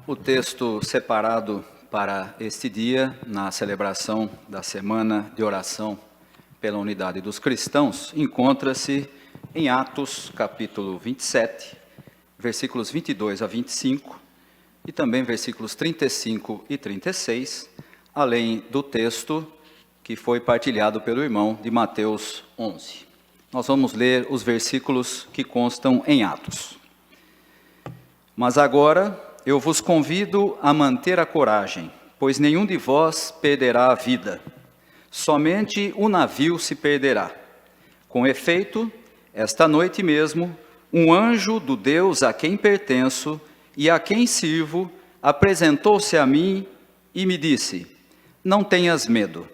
O texto separado para este dia, na celebração da Semana de Oração pela Unidade dos Cristãos, encontra-se em Atos, capítulo 27, versículos 22 a 25, e também versículos 35 e 36, além do texto que foi partilhado pelo irmão de Mateus 11. Nós vamos ler os versículos que constam em Atos. Mas agora eu vos convido a manter a coragem, pois nenhum de vós perderá a vida. Somente o navio se perderá. Com efeito, esta noite mesmo, um anjo do Deus a quem pertenço e a quem sirvo apresentou-se a mim e me disse: não tenhas medo.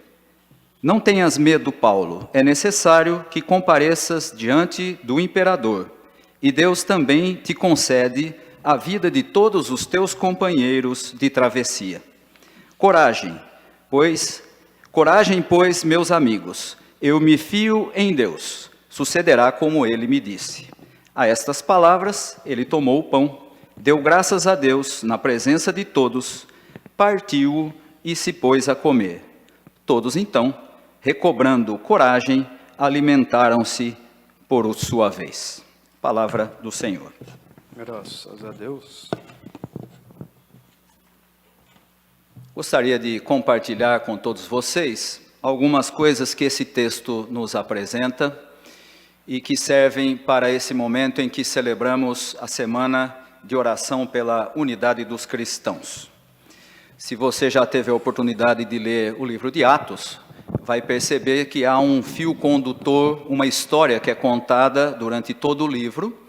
Não tenhas medo, Paulo. É necessário que compareças diante do imperador, e Deus também te concede a vida de todos os teus companheiros de travessia. Coragem, pois, meus amigos, eu me fio em Deus, sucederá como ele me disse. A estas palavras, ele tomou o pão, deu graças a Deus na presença de todos, partiu-o e se pôs a comer. Todos então, recobrando coragem, alimentaram-se por sua vez. Palavra do Senhor. Graças a Deus. Gostaria de compartilhar com todos vocês algumas coisas que esse texto nos apresenta e que servem para esse momento em que celebramos a Semana de Oração pela Unidade dos Cristãos. Se você já teve a oportunidade de ler o livro de Atos, vai perceber que há um fio condutor, uma história que é contada durante todo o livro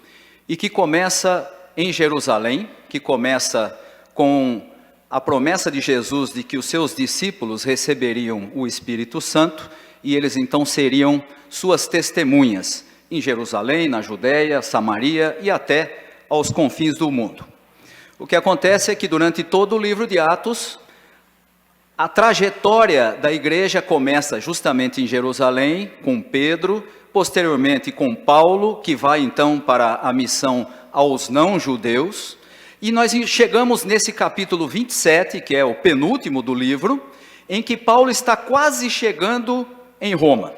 e que começa em Jerusalém, que começa com a promessa de Jesus de que os seus discípulos receberiam o Espírito Santo e eles então seriam suas testemunhas em Jerusalém, na Judéia, Samaria e até aos confins do mundo. O que acontece é que durante todo o livro de Atos, a trajetória da igreja começa justamente em Jerusalém, com Pedro, posteriormente com Paulo, que vai então para a missão aos não-judeus, e nós chegamos nesse capítulo 27, que é o penúltimo do livro, em que Paulo está quase chegando em Roma.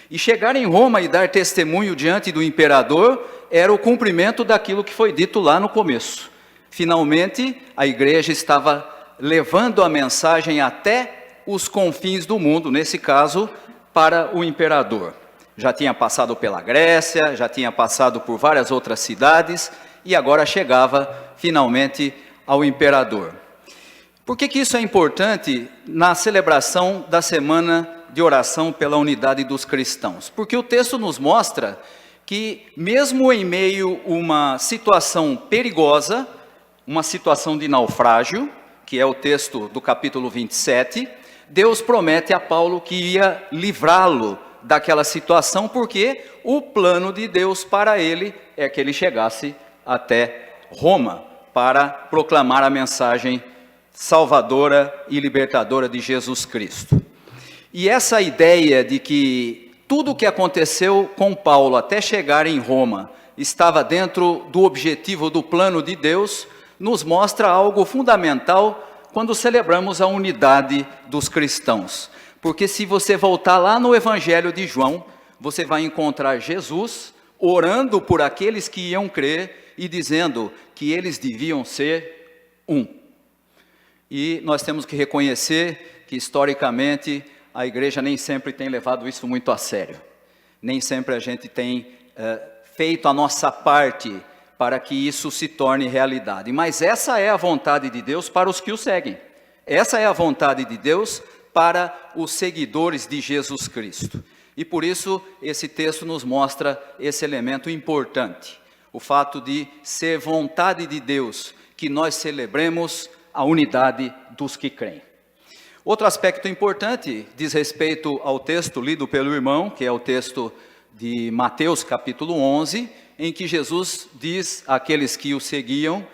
E chegar em Roma e dar testemunho diante do imperador era o cumprimento daquilo que foi dito lá no começo. Finalmente, a igreja estava levando a mensagem até os confins do mundo, nesse caso, para o imperador. Já tinha passado pela Grécia, já tinha passado por várias outras cidades, e agora chegava finalmente ao imperador. Por que isso é importante na celebração da Semana de Oração pela Unidade dos Cristãos? Porque o texto nos mostra que, mesmo em meio a uma situação perigosa, uma situação de naufrágio, que é o texto do capítulo 27, Deus promete a Paulo que ia livrá-lo daquela situação, porque o plano de Deus para ele é que ele chegasse até Roma para proclamar a mensagem salvadora e libertadora de Jesus Cristo. E essa ideia de que tudo o que aconteceu com Paulo até chegar em Roma estava dentro do objetivo do plano de Deus, nos mostra algo fundamental quando celebramos a unidade dos cristãos. Porque se você voltar lá no Evangelho de João, você vai encontrar Jesus orando por aqueles que iam crer e dizendo que eles deviam ser um. E nós temos que reconhecer que, historicamente, a igreja nem sempre tem levado isso muito a sério. Nem sempre a gente tem feito a nossa parte para que isso se torne realidade. Mas essa é a vontade de Deus para os que o seguem. Essa é a vontade de Deus para os seguidores de Jesus Cristo. E por isso esse texto nos mostra esse elemento importante. O fato de ser vontade de Deus que nós celebremos a unidade dos que creem. Outro aspecto importante diz respeito ao texto lido pelo irmão, que é o texto de Mateus capítulo 11, em que Jesus diz àqueles que o seguiam: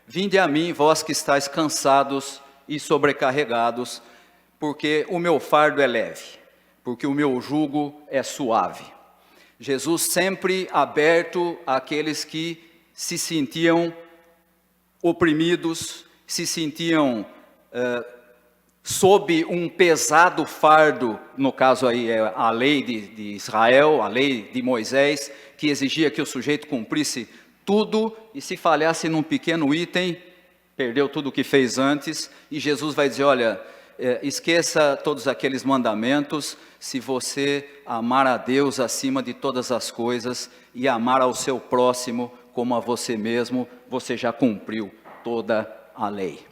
vinde a mim, vós que estáis cansados e sobrecarregados, porque o meu fardo é leve, porque o meu jugo é suave. Jesus sempre aberto àqueles que se sentiam oprimidos se sentiam sob um pesado fardo, no caso aí é a lei de Israel, a lei de Moisés, que exigia que o sujeito cumprisse tudo, e se falhasse num pequeno item, perdeu tudo o que fez antes, e Jesus vai dizer, olha, esqueça todos aqueles mandamentos, se você amar a Deus acima de todas as coisas, e amar ao seu próximo como a você mesmo, você já cumpriu toda a lei.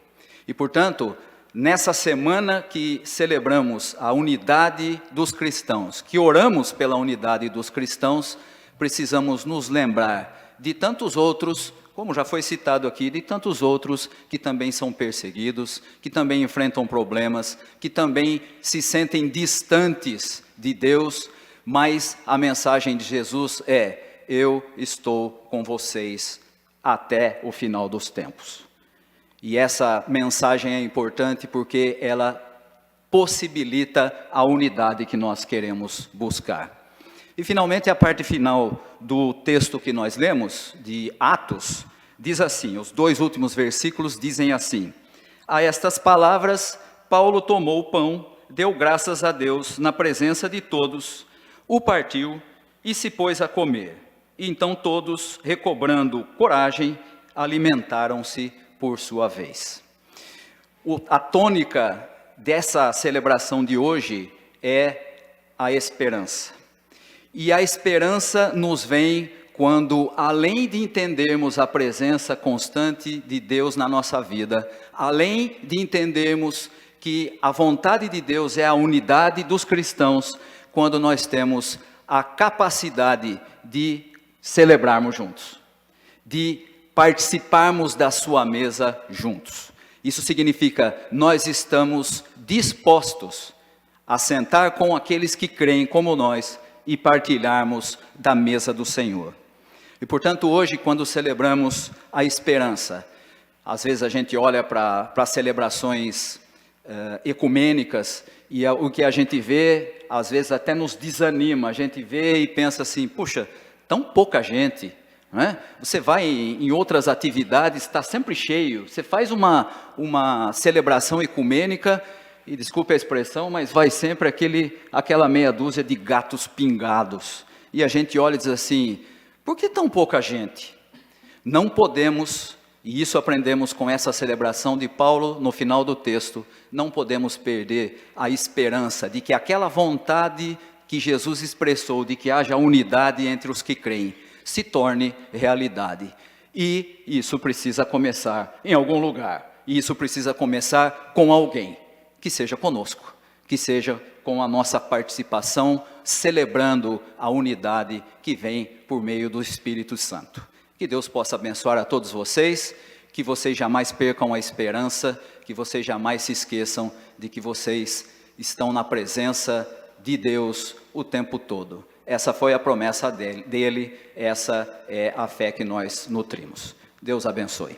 E portanto, nessa semana que celebramos a unidade dos cristãos, que oramos pela unidade dos cristãos, precisamos nos lembrar de tantos outros, como já foi citado aqui, de tantos outros que também são perseguidos, que também enfrentam problemas, que também se sentem distantes de Deus, mas a mensagem de Jesus é: eu estou com vocês até o final dos tempos. E essa mensagem é importante porque ela possibilita a unidade que nós queremos buscar. E finalmente a parte final do texto que nós lemos, de Atos, diz assim, os 2 últimos versículos dizem assim: a estas palavras, Paulo tomou o pão, deu graças a Deus na presença de todos, o partiu e se pôs a comer. E então todos, recobrando coragem, alimentaram-se por sua vez. A tônica dessa celebração de hoje é a esperança. E a esperança nos vem quando, além de entendermos a presença constante de Deus na nossa vida, além de entendermos que a vontade de Deus é a unidade dos cristãos, quando nós temos a capacidade de celebrarmos juntos, de participarmos da sua mesa juntos. Isso significa, nós estamos dispostos a sentar com aqueles que creem como nós e partilharmos da mesa do Senhor. E portanto hoje, quando celebramos a esperança, às vezes a gente olha para celebrações ecumênicas e o que a gente vê, às vezes até nos desanima, a gente vê e pensa assim, puxa, tão pouca gente, não é? Você vai em outras atividades, está sempre cheio, você faz uma celebração ecumênica, e desculpe a expressão, mas vai sempre aquela meia dúzia de gatos pingados. E a gente olha e diz assim, por que tão pouca gente? Não podemos, e isso aprendemos com essa celebração de Paulo no final do texto, não podemos perder a esperança de que aquela vontade que Jesus expressou, de que haja unidade entre os que creem, se torne realidade. E isso precisa começar em algum lugar. E isso precisa começar com alguém. Que seja conosco, que seja com a nossa participação, celebrando a unidade que vem por meio do Espírito Santo. Que Deus possa abençoar a todos vocês, que vocês jamais percam a esperança, que vocês jamais se esqueçam de que vocês estão na presença de Deus o tempo todo. Essa foi a promessa dele, essa é a fé que nós nutrimos. Deus abençoe.